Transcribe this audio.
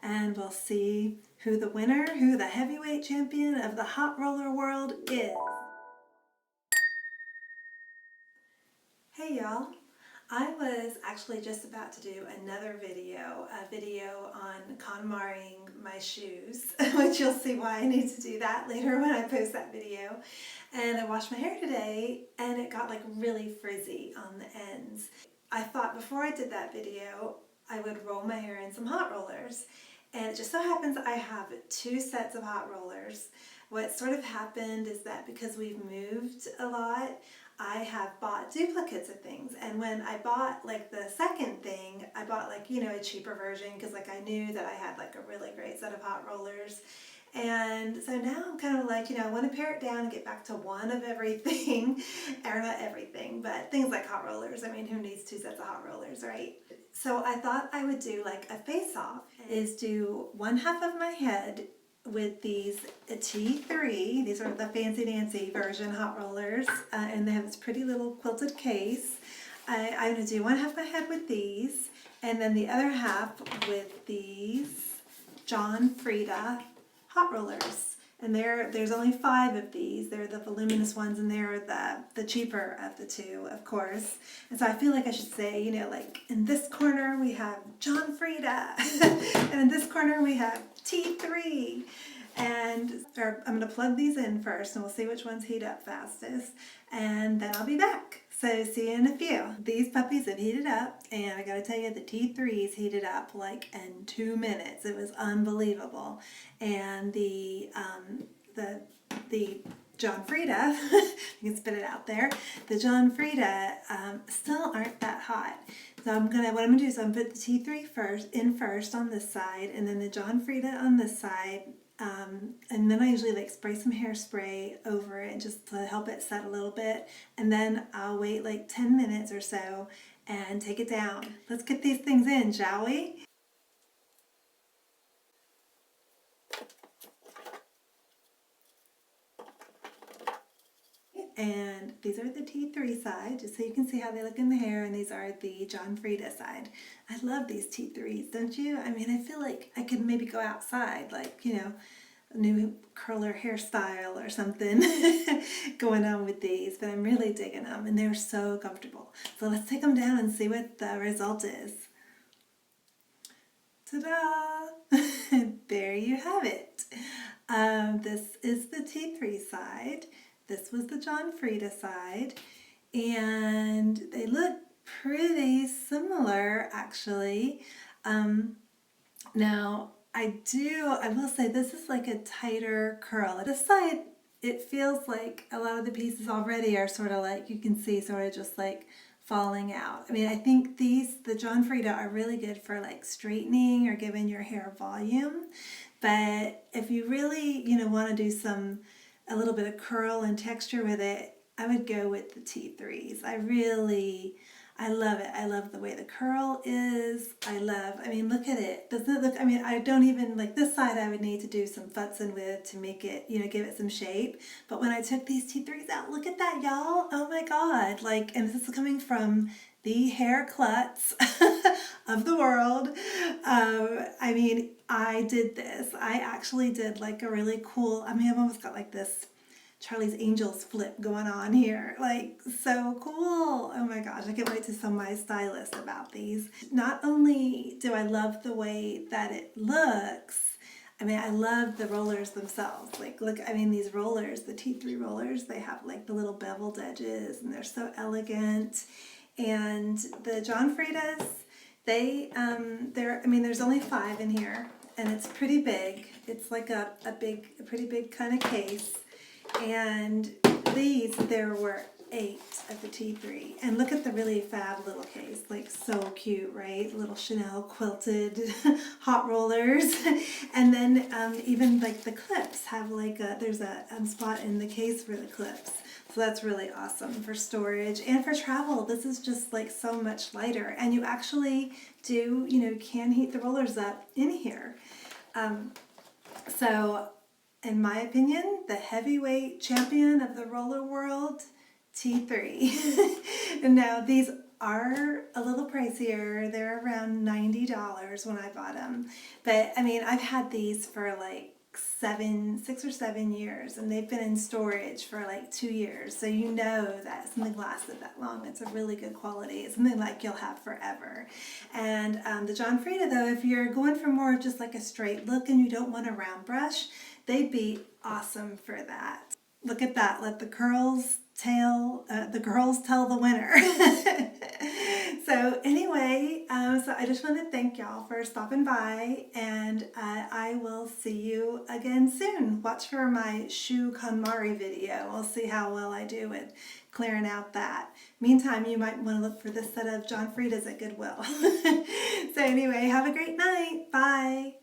and we'll see who the winner, who the heavyweight champion of the hot roller world is. Hey y'all, I was actually just about to do another video, a video on Konmari-ing my shoes, which you'll see why I need to do that later when I post that video. And I washed my hair today and it got like really frizzy on the ends. I thought before I did that video, I would roll my hair in some hot rollers. And it just so happens I have 2 sets of hot rollers. What sort of happened is that because we've moved a lot, I have bought duplicates of things, and when I bought like the second thing, I bought like, you know, a cheaper version because like I knew that I had like a really great set of hot rollers. And so now I'm kind of like, you know, I want to pare it down and get back to one of everything, or not everything, but things like hot rollers. I mean, who needs 2 sets of hot rollers, right? So I thought I would do like a face-off, is do one half of my head with these T3, these are the Fancy Nancy version hot rollers, and they have this pretty little quilted case. I'm going to do one half of my head with these, and then the other half with these Frieda hot rollers. And there's only 5 of these. They're the voluminous ones, and they're the cheaper of the 2, of course. And so I feel like I should say, you know, like in this corner we have Frieda, and in this corner we have T3. And I'm going to plug these in first, and we'll see which ones heat up fastest, and then I'll be back. So see you in a few. These puppies have heated up, and I gotta tell you, the T3s heated up like in 2 minutes. It was unbelievable. And the Frieda, you can spit it out there. The Frieda still aren't that hot. So what I'm gonna do is I'm gonna put the T3 first on this side, and then the Frieda on this side. And then I usually like spray some hairspray over it just to help it set a little bit, and then I'll wait like 10 minutes or so and take it down. Let's get these things in, shall we? And these are the T3 side, just so you can see how they look in the hair, and these are the Frieda side. I love these T3s, don't you? I mean, I feel like I could maybe go outside, like, you know, a new curler hairstyle or something going on with these, but I'm really digging them, and they're so comfortable. So let's take them down and see what the result is. Ta-da! There you have it. This is the T3 side. This was the Frieda side, and they look pretty similar, actually. Now, I will say this is like a tighter curl. This side, it feels like a lot of the pieces already are sort of like, you can see, sort of just like falling out. I mean, I think the Frieda are really good for like straightening or giving your hair volume. But if you really, you know, want to do a little bit of curl and texture with it, I would go with the T3s. I love it. I love the way the curl is. I mean, look at it. Doesn't it look, I mean, I don't even, like this side I would need to do some futzing with to make it, you know, give it some shape. But when I took these T3s out, look at that, y'all. Oh my God. Like, and this is coming from the hair klutz of the world. I mean, I did this. I actually did like a really cool, I mean, I've almost got like this Charlie's Angels flip going on here. Like, so cool. Oh my gosh, I can't wait to tell my stylist about these. Not only do I love the way that it looks, I mean, I love the rollers themselves. Like, look, I mean, these rollers, the T3 rollers, they have like the little beveled edges, and they're so elegant. And the Friedas, I mean, there's only 5 in here, and it's pretty big. It's like a pretty big kind of case. And there were 8 of the T3. And look at the really fab little case, like so cute, right? Little Chanel quilted hot rollers. And then even like the clips have like there's a spot in the case for the clips. So that's really awesome for storage and for travel. This is just like so much lighter. And you actually do, you know, can heat the rollers up in here. So in my opinion, the heavyweight champion of the roller world, T3. And now these are a little pricier. They're around $90 when I bought them. But I mean, I've had these for like 6 or 7 years, and they've been in storage for like 2 years. So you know that something lasted that long. It's a really good quality. It's something like you'll have forever. And the John Frieda, though, if you're going for more of just like a straight look and you don't want a round brush, they'd be awesome for that. Look at that. Let the girls tell the winner. So anyway, so I just want to thank y'all for stopping by, and I will see you again soon. Watch for my shoe Konmari video. We'll see how well I do with clearing out that. Meantime, you might want to look for this set of John Frieda's at Goodwill. So anyway, have a great night. Bye.